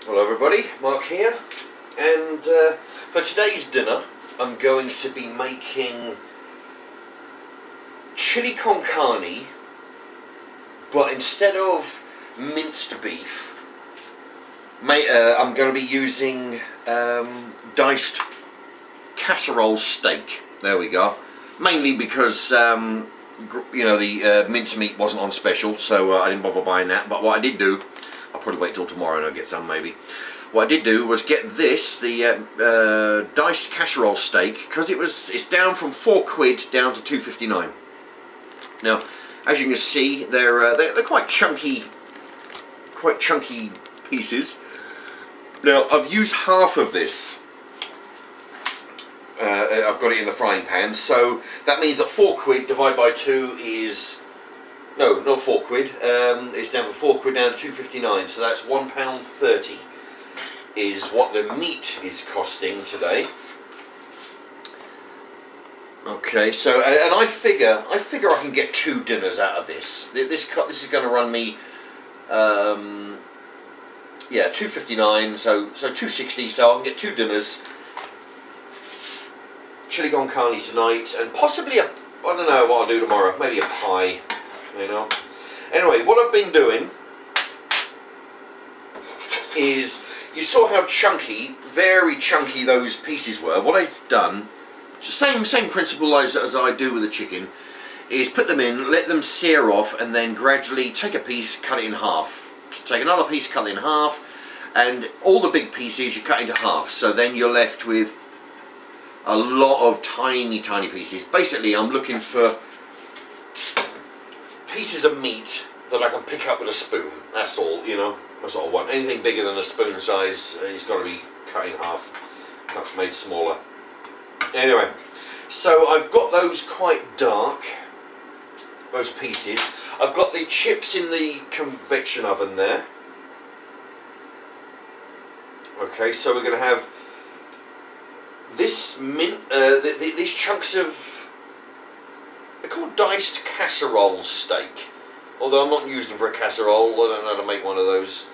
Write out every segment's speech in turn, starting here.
Hello everybody, Mark here, and for today's dinner I'm going to be making chili con carne, but instead of minced beef, I'm going to be using diced casserole steak. There we go. Mainly because you know, the mincemeat wasn't on special, so I didn't bother buying that. But what I did do, I'll probably wait till tomorrow and I'll get some maybe. What I did do was get this, the diced casserole steak, because it's down from £4 down to £2.59. Now, as you can see, they're quite chunky pieces. Now, I've used half of this. I've got it in the frying pan, so that means that £4 divided by 2 is, no, not £4. It's down from £4 down to £2.59, so that's £1.30 is what the meat is costing today. Okay, so and I figure I can get 2 dinners out of this. This is going to run me, yeah, £2.59, so £2.60. So I can get 2 dinners. Chili con carne tonight, and possibly I don't know what I'll do tomorrow. Maybe a pie, you know. Anyway, what I've been doing is, you saw how chunky, very chunky those pieces were. What I've done, same principle as I do with the chicken, is put them in, let them sear off, and then gradually take a piece, cut it in half. Take another piece, cut it in half, and all the big pieces you cut into half. So then you're left with a lot of tiny pieces. Basically, I'm looking for pieces of meat that I can pick up with a spoon. That's all, you know. That's what I want. Anything bigger than a spoon size, it's got to be cut in half, made smaller. Anyway, so I've got those quite dark, those pieces. I've got the chips in the convection oven there. Okay, so we're going to have this these chunks of, they're called diced casserole steak, although I'm not using them for a casserole. I don't know how to make one of those.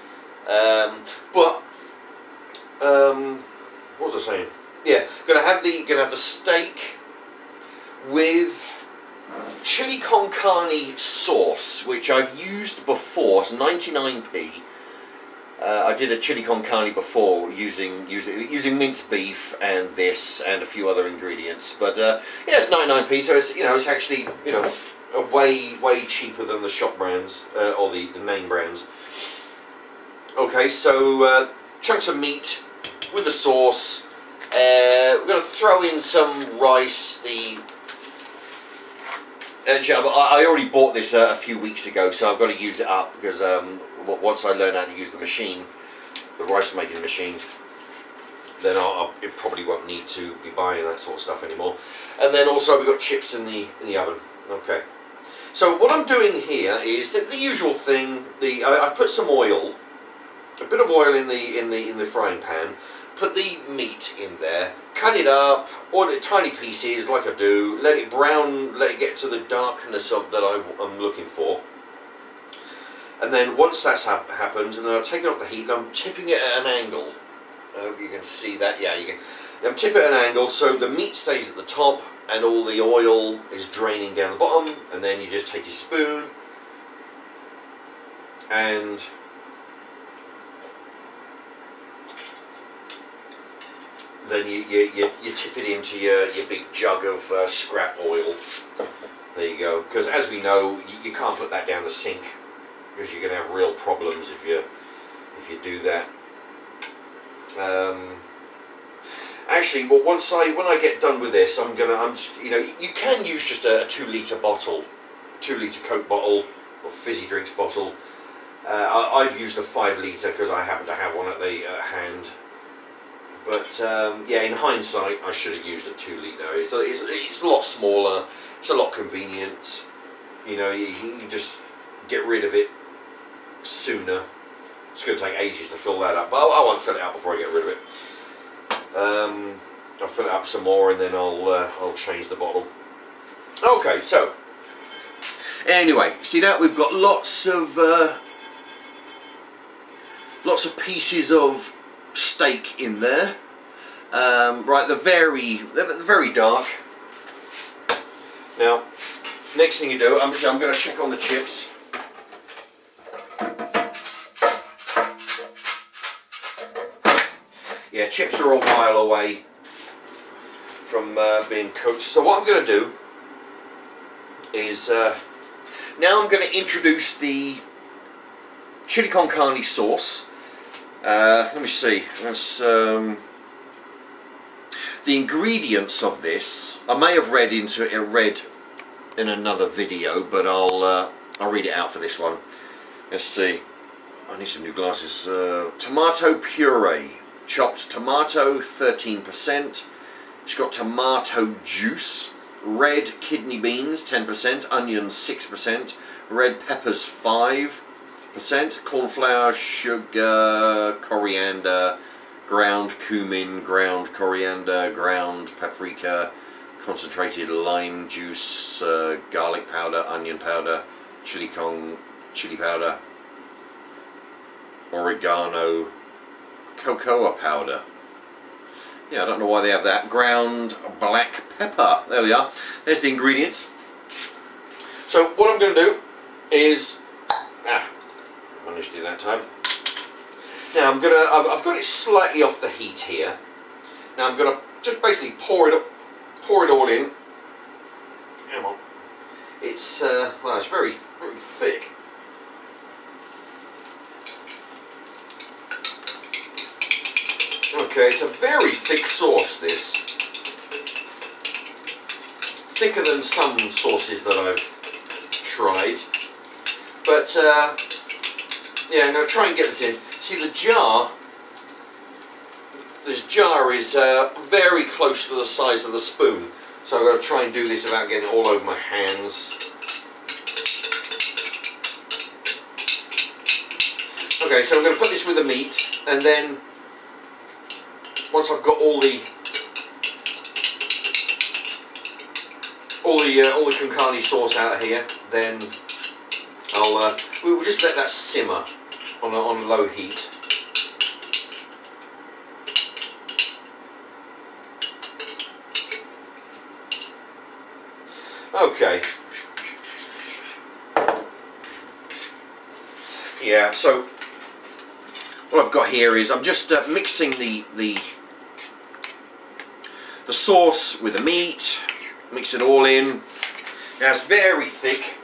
What was I saying? Yeah, gonna have the steak with chili con carne sauce, which I've used before. It's 99p. I did a chili con carne before using minced beef and this and a few other ingredients, but yeah, it's 99p, so it's, you know, it's actually, you know, way cheaper than the shop brands or the name brands. Okay, so chunks of meat with the sauce. We're going to throw in some rice. I already bought this a few weeks ago, so I've got to use it up because once I learn how to use the machine, the rice making machine, then it probably won't need to be buying that sort of stuff anymore. And then also we've got chips in the oven. Okay. So what I'm doing here is the usual thing. I've put some oil, a bit of oil in the frying pan. Put the meat in there, cut it up, oil it tiny pieces like I do. Let it brown, let it get to the darkness that I'm looking for. And then once that's happened, and then I'll take it off the heat, and I'm tipping it at an angle. I hope you can see that. Yeah, you can. I'm tipping it at an angle so the meat stays at the top and all the oil is draining down the bottom. And then you just take your spoon and then you tip it into your big jug of scrap oil. There you go. Because as we know, you can't put that down the sink, because you're going to have real problems if you do that. Actually, well, when I get done with this, I'm just, you know, you can use just a 2-litre bottle, 2-litre Coke bottle or fizzy drinks bottle. I've used a 5-litre because I happen to have one at the hand. But yeah, in hindsight, I should have used a 2-litre. It's a lot smaller. It's a lot convenient. You know, you can just get rid of it sooner. It's going to take ages to fill that up, but I won't fill it up before I get rid of it. I'll fill it up some more, and then I'll change the bottle. Okay, so anyway, see that we've got lots of Lots of pieces of steak in there. Right, they're very dark. Now, next thing you do, I'm going to check on the chips. Yeah, chips are a while away from being cooked. So what I'm going to do is now I'm going to introduce the chili con carne sauce. Let me see. That's, the ingredients of this I may have read in another video, but I'll read it out for this one. Let's see. I need some new glasses. Tomato puree. Chopped tomato, 13%. It's got tomato juice, red kidney beans, 10%, onions, 6%, red peppers, 5%, corn flour, sugar, coriander, ground cumin, ground coriander, ground paprika, concentrated lime juice, garlic powder, onion powder, chili powder, oregano, cocoa powder. Yeah, I don't know why they have that. Ground black pepper. There we are. There's the ingredients. So what I'm going to do is, managed to do that time. Now I've got it slightly off the heat here. Now I'm going to just basically pour it all in. Come on. It's well, it's very thick. Okay, it's a very thick sauce, this. Thicker than some sauces that I've tried. But, yeah, I'm going to try and get this in. See, this jar is very close to the size of the spoon. So I'm going to try and do this without getting it all over my hands. Okay, so I'm going to put this with the meat, and then once I've got all the con carne sauce out of here, then we'll just let that simmer on low heat. Okay. Yeah. So what I've got here is I'm just mixing the sauce with the meat, mix it all in. Now it's very thick,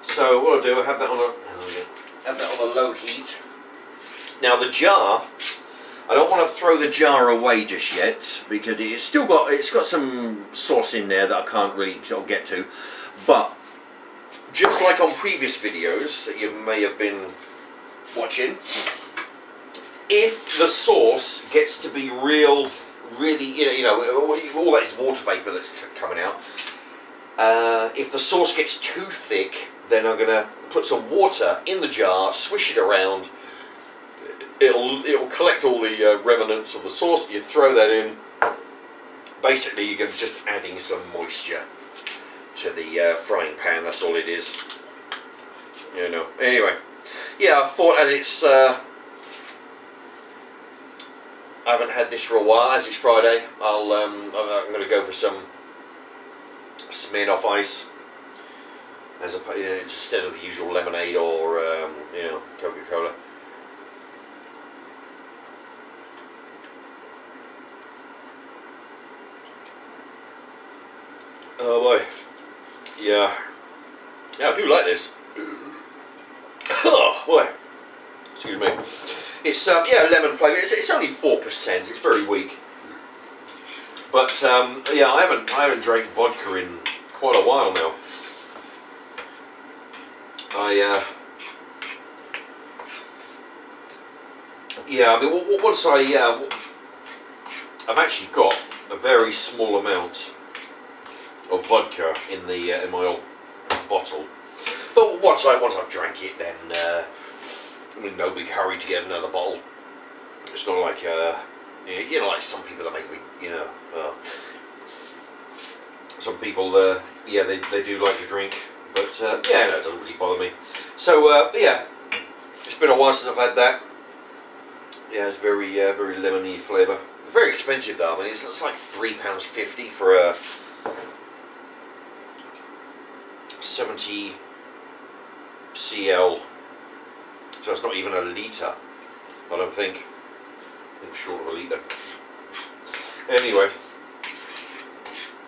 so what I'll do, I have that on a low heat. Now the jar, I don't want to throw the jar away just yet because it's got some sauce in there that I can't really sort of get to. But just like on previous videos that you may have been watching, if the sauce gets to be really, all that is water vapour that's coming out. If the sauce gets too thick, then I'm going to put some water in the jar, swish it around. It'll collect all the remnants of the sauce. You throw that in. Basically, you're just adding some moisture to the frying pan. That's all it is. You know. Anyway, yeah, I thought as it's I haven't had this for a while. As it's Friday, I'm going to go for some Smirnoff Ice instead of the usual lemonade or Coca-Cola. Oh boy, yeah, I do like this. Oh boy, excuse me. It's yeah, lemon flavour. It's only 4%. It's very weak. But yeah, I haven't drank vodka in quite a while now. Yeah, I mean, once I've actually got a very small amount of vodka in my old bottle. But once I've drank it, then I'm in no big hurry to get another bottle. It's not like like some people that make me, some people yeah, they do like to drink, but yeah, no, it doesn't really bother me. So yeah, it's been a while since I've had that. Yeah, it's very lemony flavour. Very expensive though. I mean, it's like £3.50 for a 70 cl. So it's not even a litre. I don't think. I think short of a litre. Anyway,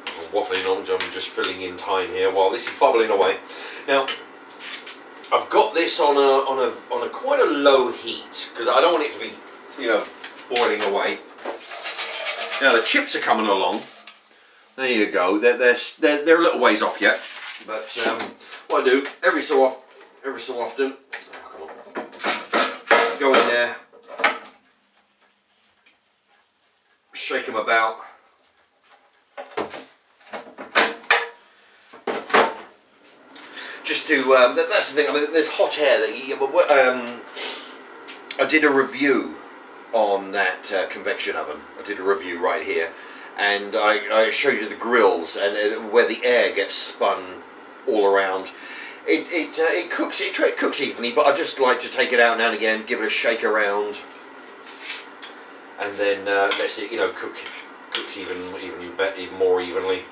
I'm waffling on. I'm just filling in time here while this is bubbling away. Now, I've got this on a quite a low heat because I don't want it to be, you know, boiling away. Now the chips are coming along. There you go. They're a little ways off yet, but what I do every so often, go in there, shake them about. Just to that's the thing. I mean, there's hot air that I did a review on that convection oven. I did a review right here, and I showed you the grills and where the air gets spun all around. It cooks evenly, but I just like to take it out now and again, give it a shake around, and then lets it, you know, cooks even more evenly.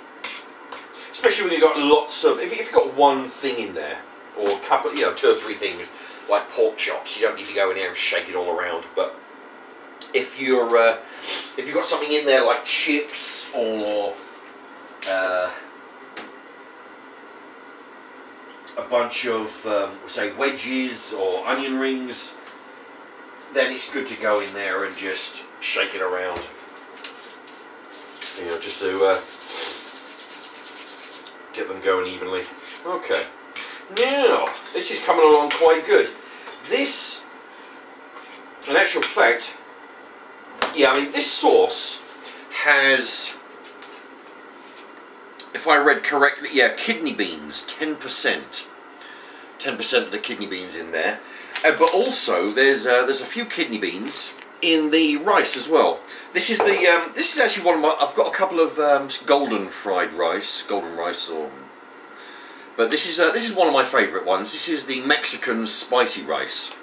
Especially when you've got lots of, if you've got one thing in there, or a couple, you know, 2 or 3 things like pork chops, you don't need to go in there and shake it all around. But if you've got something in there like chips or a bunch of say wedges or onion rings, then it's good to go in there and just shake it around. You know, just to get them going evenly. Okay, now this is coming along quite good. This, in actual fact, yeah, I mean, this sauce has, if I read correctly, yeah, kidney beans, 10%. 10% of the kidney beans in there. But also, there's a few kidney beans in the rice as well. This is the this is actually one of my. I've got a couple of golden rice, but this is one of my favourite ones. This is the Mexican spicy rice.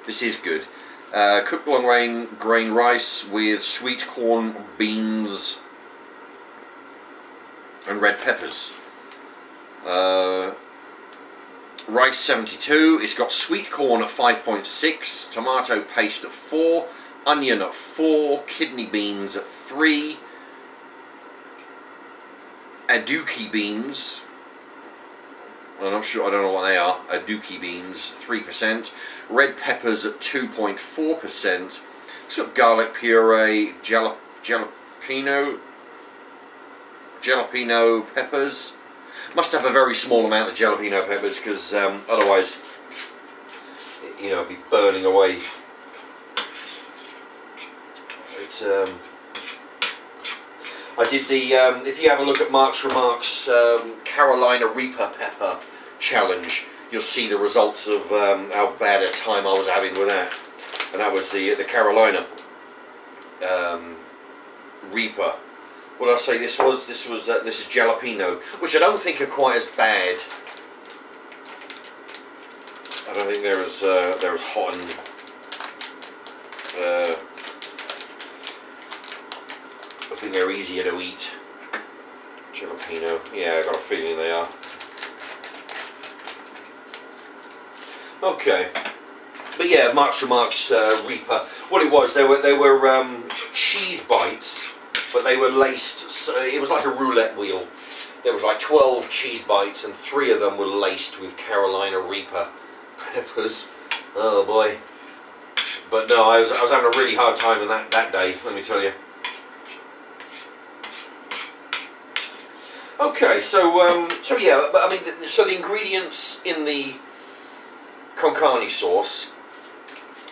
This is good. Cooked long grain rice with sweet corn, beans, and red peppers. Rice 72. It's got sweet corn at 5.6, tomato paste at 4, onion at 4, kidney beans at 3, aduki beans, I'm not sure, I don't know what they are, aduki beans 3%, red peppers at 2.4%, it's got garlic puree, jalapeno peppers. Must have a very small amount of jalapeno peppers because otherwise, you know, it'd be burning away. I did the, if you have a look at Mark's Remarks Carolina Reaper Pepper Challenge, you'll see the results of how bad a time I was having with that. And that was the Carolina Reaper. What did I say this was? This is jalapeno, which I don't think are quite as bad. I don't think they're as hot and I think they're easier to eat. Jalapeno, yeah, I got a feeling they are. Okay, but yeah, Mark's Remarks Reaper. What it was, they were cheese bites. But they were laced, so it was like a roulette wheel. There was like 12 cheese bites and 3 of them were laced with Carolina Reaper peppers. Oh boy. But no, I was having a really hard time in that day, let me tell you. Okay, so yeah, but I mean, so the ingredients in the con carne sauce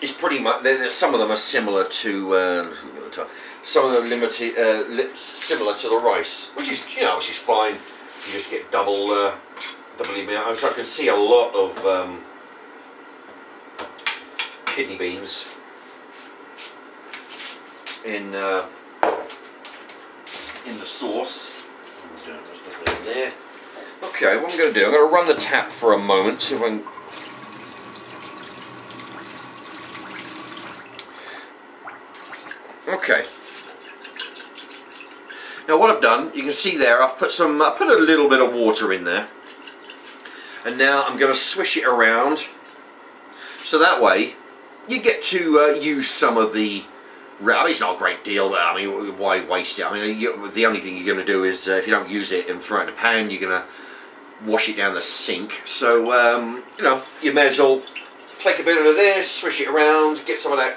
is pretty much, some of them are similar to, some of them similar to the rice, which is, you know, which is fine. You just get double the amount. So I can see a lot of kidney beans in the sauce. There's nothing in there. Okay, what I'm going to do, I'm going to run the tap for a moment, see if I can. Okay. Now what I've done, you can see there, I put a little bit of water in there, and now I'm going to swish it around, so that way you get to use some of the. I mean, it's not a great deal, but I mean, why waste it? I mean, the only thing you're going to do is if you don't use it and throw it in a pan, you're going to wash it down the sink. So you know, you may as well take a bit of this, swish it around, get some of that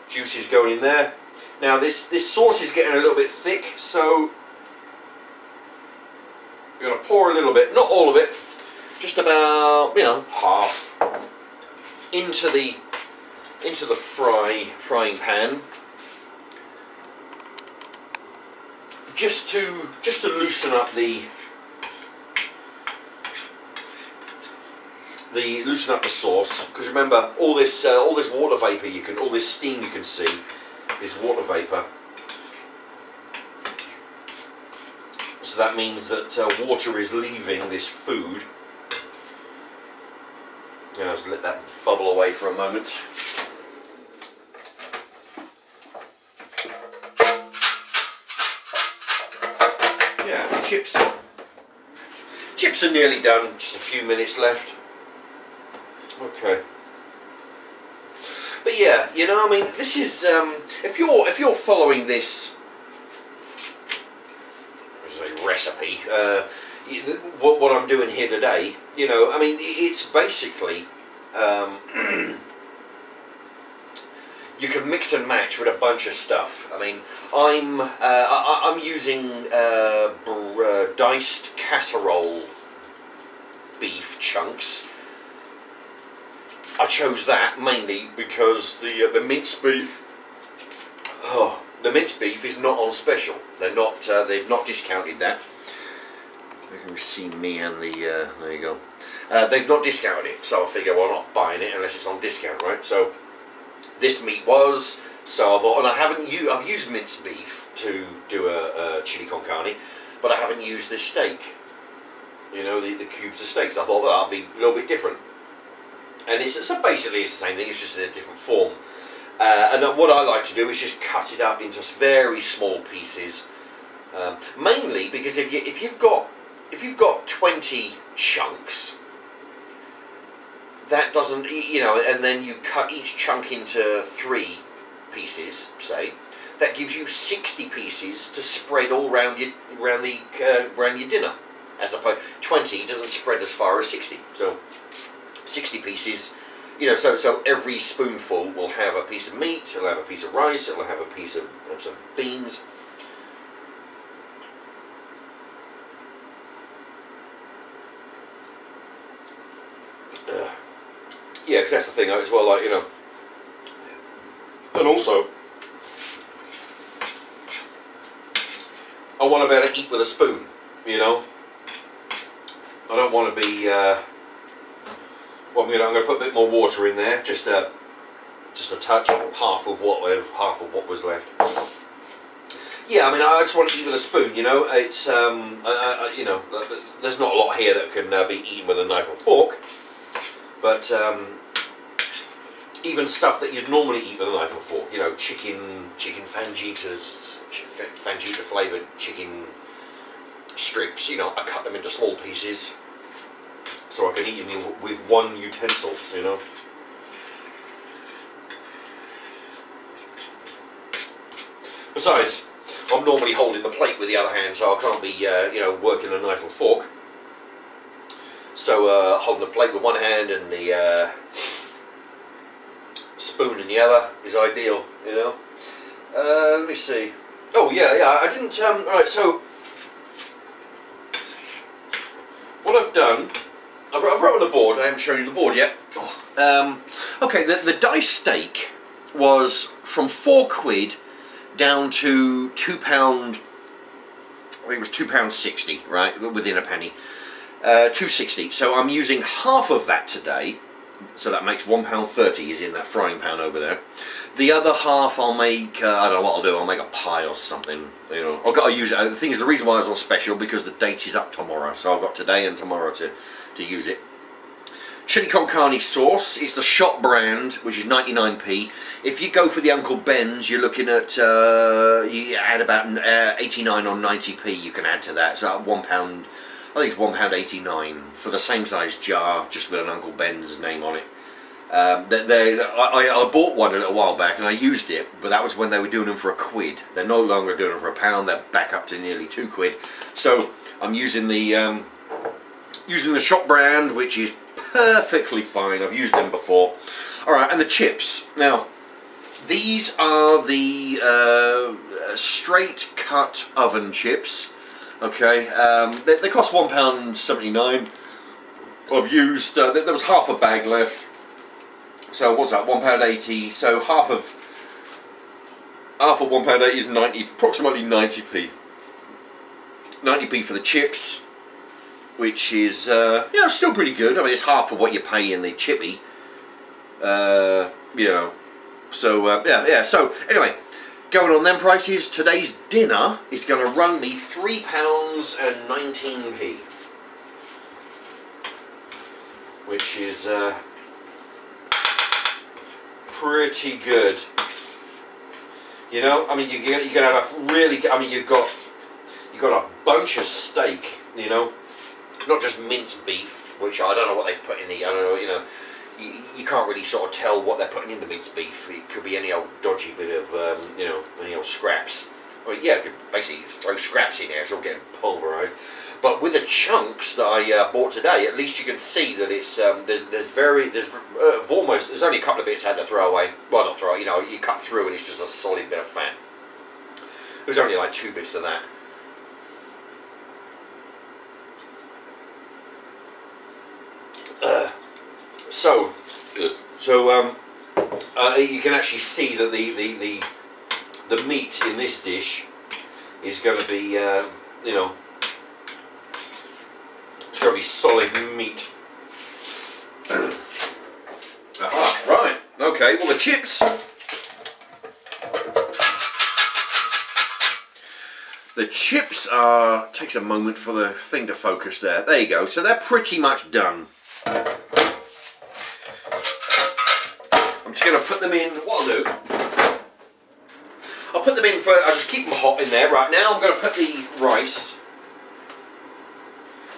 juices going in there. Now this sauce is getting a little bit thick, so you're going to pour a little bit, not all of it, just about, you know, half into the frying pan, just to loosen up the sauce, because remember, all this water vapor all this steam you can see is water vapor. So that means that water is leaving this food. Now let's let that bubble away for a moment. Yeah, chips are nearly done. Just a few minutes left. Okay. But yeah, you know, I mean, this is if you're following this recipe, what I'm doing here today, you know, I mean, it's basically you can mix and match with a bunch of stuff. I mean, I'm using diced casserole beef chunks. I chose that mainly because the minced beef. Oh, the minced beef is not on special. They've not discounted that. You can see me and the. There you go. They've not discounted it, so I figure, well, I'm not buying it unless it's on discount, right? So this meat was. So I thought, and I've used minced beef to do a chili con carne, but I haven't used this steak. You know, the cubes of steaks. I thought, well, that'll be a little bit different. And so basically it's the same thing, it's just in a different form. And what I like to do is just cut it up into very small pieces. Mainly because if you've got 20 chunks, that doesn't, you know, and then you cut each chunk into 3 pieces, say, that gives you 60 pieces to spread all around your dinner. As opposed 20 doesn't spread as far as 60. So 60 pieces, you know, so every spoonful will have a piece of meat, it'll have a piece of rice, it'll have a piece of some beans. Yeah, because that's the thing as well, like, you know, and also I want to be able to eat with a spoon, you know. I don't want to be. Well, I'm going to put a bit more water in there, just a touch, half of what was left. Yeah, I mean, I just want to eat with a spoon. You know, it's you know, there's not a lot here that can be eaten with a knife or fork, but even stuff that you'd normally eat with a knife or fork. You know, chicken fajita flavoured chicken strips. You know, I cut them into small pieces, so I can eat them with one utensil, you know. Besides, I'm normally holding the plate with the other hand, so I can't be, you know, working a knife or fork. So holding the plate with one hand and the spoon in the other is ideal, you know. Let me see. Oh yeah, I didn't. Right, so what I've done. I've wrote on the board. I haven't shown you the board yet. Okay, the diced steak was from £4 down to £2. I think it was £2.60, right, within a penny. £2.60. So I'm using half of that today. So that makes £1.30 is in that frying pan over there. The other half I'll make. I don't know what I'll do. I'll make a pie or something. You know, I've got to use it. The thing is, the reason why it's on special because the date is up tomorrow. So I've got today and tomorrow to use it. chili con carne sauce. It's the shop brand, which is 99p. If you go for the Uncle Ben's, you're looking at, you add about 89 or 90p you can add to that. So £1, I think it's £1.89 for the same size jar, just with an Uncle Ben's name on it. I bought one a little while back and I used it, but that was when they were doing them for £1. They're no longer doing them for £1. They're back up to nearly £2. So I'm using the shop brand, which is perfectly fine. I've used them before. All right, and the chips. Now, these are the straight cut oven chips. Okay, they cost £1.79. I've used. There was half a bag left. So what's that? £1.80. So half of £1.80 is approximately 90p. 90p for the chips, which is still pretty good. I mean, it's half of what you pay in the chippy. You know. So yeah. So anyway, going on them prices, today's dinner is going to run me £3.19, which is pretty good. You know, I mean, you're gonna have a really. I mean, you've got a bunch of steak. You know, not just minced beef, which I don't know what they put in the. I don't know. You know, you can't really sort of tell what they're putting in the minced beef. It could be any old dodgy bit of you know, any old scraps. Well, yeah, you could basically throw scraps in there. It's all getting pulverised. But with the chunks that I bought today, at least you can see that it's there's only a couple of bits I had to throw away. Well, not throw. You know, you cut through and it's just a solid bit of fat. There's only like 2 bits of that. So you can actually see that the meat in this dish is going to be you know. It's going to be solid meat. Aha, right, okay, well the chips. The chips takes a moment for the thing to focus there. There you go, so they're pretty much done. I'm just going to put them in, what I'll do, I'll put them in for, I'll just keep them hot in there. Right now I'm going to put the rice.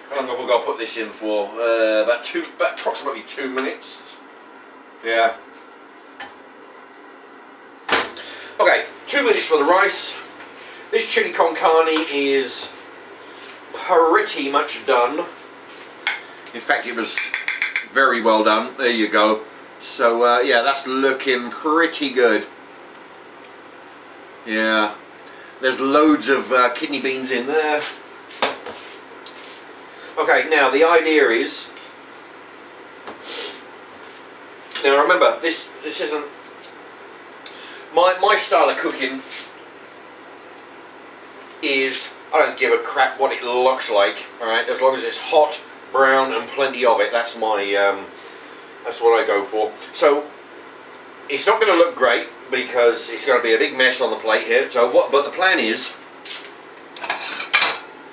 How long have I got to put this in for? About approximately 2 minutes. Yeah. Okay, 2 minutes for the rice. This chili con carne is pretty much done. In fact, it was very well done. There you go. So yeah, that's looking pretty good. Yeah. There's loads of kidney beans in there. Okay, now the idea is, now remember, this isn't, my style of cooking is, I don't give a crap what it looks like, alright, as long as it's hot, brown and plenty of it, that's my, that's what I go for. So, it's not going to look great, because it's going to be a big mess on the plate here, but the plan is,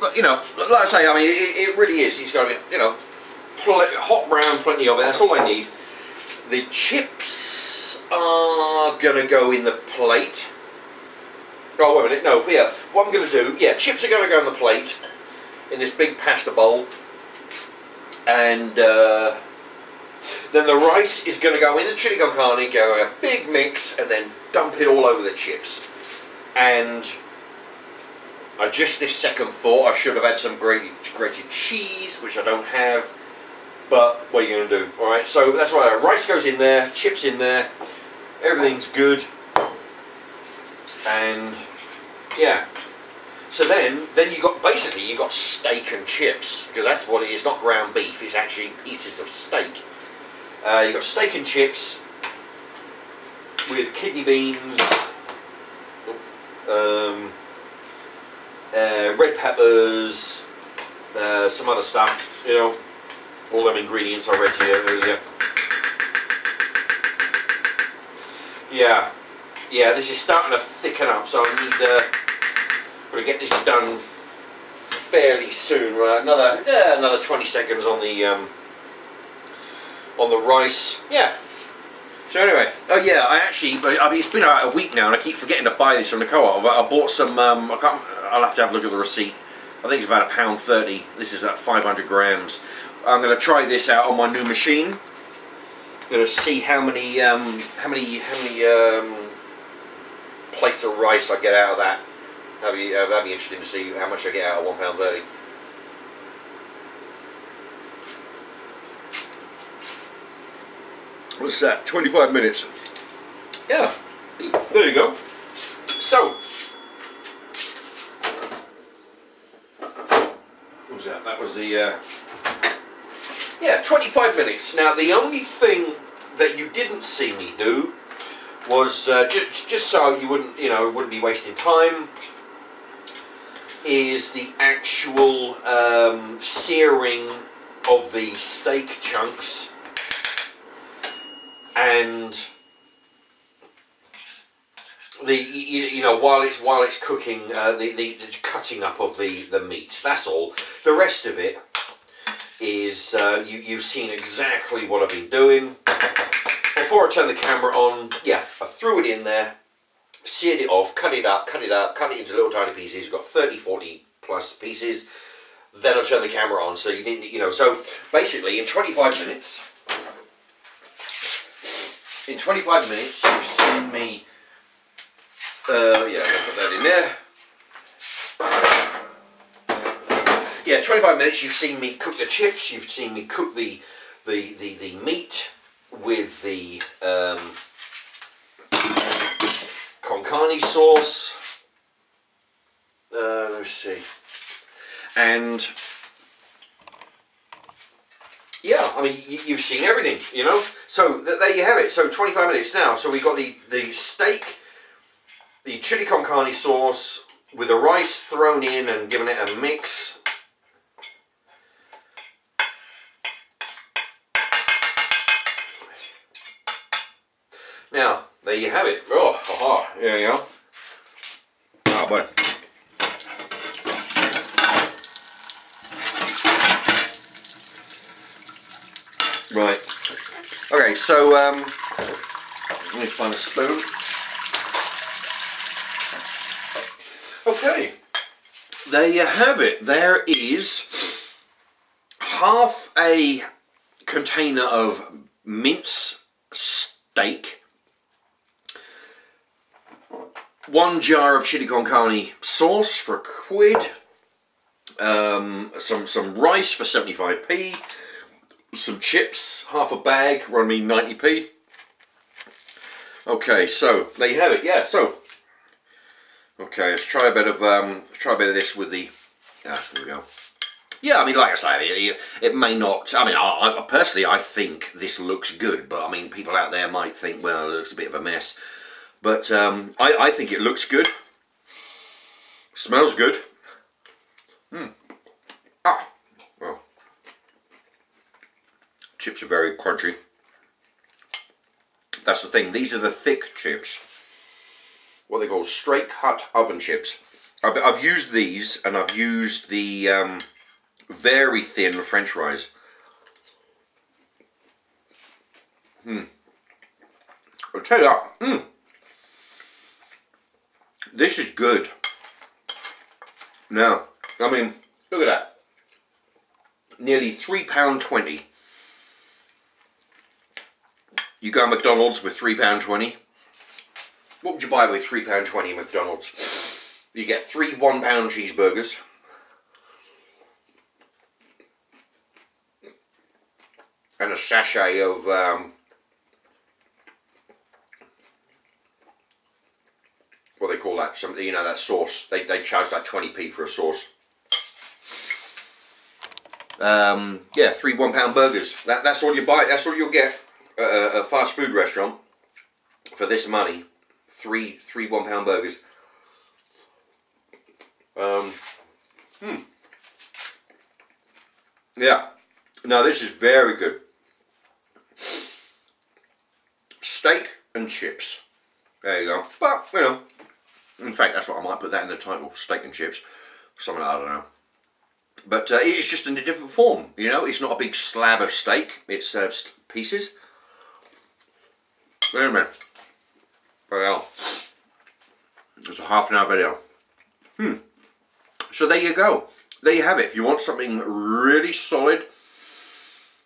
but, you know, like I say, I mean, it really is. It's got to be, you know, hot brown, plenty of it. That's all I need. The chips are going to go in the plate. Oh, wait a minute. No, yeah. What I'm going to do, yeah, chips are going to go in the plate in this big pasta bowl. And then the rice is going to go in the chili con carne, go a big mix, and then dump it all over the chips. And I just this second thought I should have had some grated cheese, which I don't have, but what are you going to do? Alright, so that's why rice goes in there, chips in there, everything's good, and yeah. So then you got, basically you got steak and chips, because that's what it is, not ground beef, it's actually pieces of steak. You got steak and chips with kidney beans, red peppers, some other stuff, you know, all them ingredients I read to you earlier. Yeah, this is starting to thicken up, so I need to get this done fairly soon. Right, another 20 seconds on the on the rice. Yeah. So anyway, oh yeah, I mean, it's been about a week now, and I keep forgetting to buy this from the co-op. I bought some. I'll have to have a look at the receipt. I think it's about £1.30. This is at 500 grams. I'm going to try this out on my new machine. I'm going to see how many plates of rice I get out of that. That'd be interesting to see how much I get out of £1.30. What's that? 25 minutes. Yeah. There you go. So. What was that? That was the. Yeah, 25 minutes. Now, the only thing that you didn't see me do was just so you wouldn't be wasting time, is the actual searing of the steak chunks. And while it's cooking, the cutting up of the meat. That's all. The rest of it is you've seen exactly what I've been doing. Before I turn the camera on, yeah, I threw it in there, seared it off, cut it into little tiny pieces. You've got 30, 40 plus pieces. Then I turn the camera on. So you didn't, so basically in 25 minutes. In 25 minutes, you've seen me, yeah, I'll put that in there. Yeah, 25 minutes, you've seen me cook the chips, you've seen me cook the meat with the con carne sauce. Let's see. And yeah, I mean, you've seen everything, So there you have it. So 25 minutes now. So we got the steak, the chili con carne sauce with the rice thrown in and giving it a mix. Now, there you have it. Oh, haha, there you go. Oh, boy. Right. Okay, so let me find a spoon. Okay, there you have it. There is half a container of mince steak, 1 jar of chili con carne sauce for £1, some rice for 75p. Some chips, half a bag, run me 90p. Okay, so there you have it. Yeah, so okay, let's try a bit of this with the. Here we go. Yeah, I mean, like I say, it may not. I mean, I personally, I think this looks good, but I mean, people out there might think, well, it looks a bit of a mess. But I think it looks good. Smells good. Well. Chips are very crunchy. That's the thing. These are the thick chips. What they call straight cut oven chips. I've used these, and I've used the very thin French fries. I'll tell you that. This is good. Now, I mean, look at that. Nearly £3.20. You go to McDonald's with £3.20. What would you buy with £3.20 McDonald's? You get 3 £1 cheeseburgers. And a sachet of what do they call that? That sauce. They charge like 20p for a sauce. Yeah, 3 £1 burgers. That's all you buy. That's all you'll get at a fast food restaurant for this money. 3 £1 burgers. Yeah. No, this is very good. Steak and chips. There you go. But, in fact, that's what I might put that in the title. Steak and chips. Something, I don't know. But it's just in a different form, It's not a big slab of steak. It's pieces. Wait a minute. Well, it's a half an hour video. So there you go. There you have it. If you want something really solid,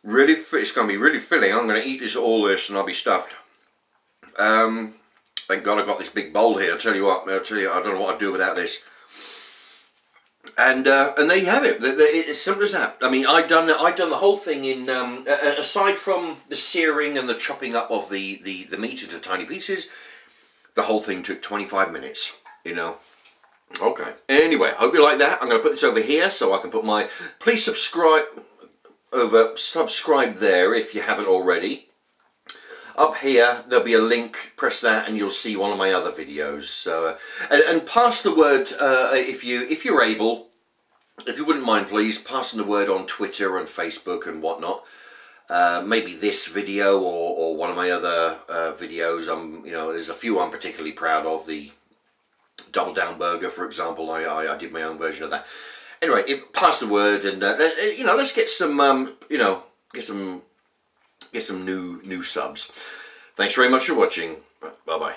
it's going to be really filling. I'm going to eat all this and I'll be stuffed. Thank God I got this big bowl here. I tell you what, I don't know what I'd do without this. And there you have it. It's simple as that. I mean, I'd done the whole thing in aside from the searing and the chopping up of the meat into tiny pieces, the whole thing took 25 minutes. You know. Okay. Anyway, I hope you like that. I'm going to put this over here so I can put my. Please subscribe there if you haven't already. Up here there'll be a link. Press that and you'll see one of my other videos. So and pass the word if you're able, if you wouldn't mind, please passing the word on Twitter and Facebook and whatnot. Maybe this video or one of my other videos. You know, there's a few I'm particularly proud of. The Double Down Burger, for example. I did my own version of that. Anyway, pass the word and you know, let's get some you know, get some new subs. Thanks very much for watching. Bye bye.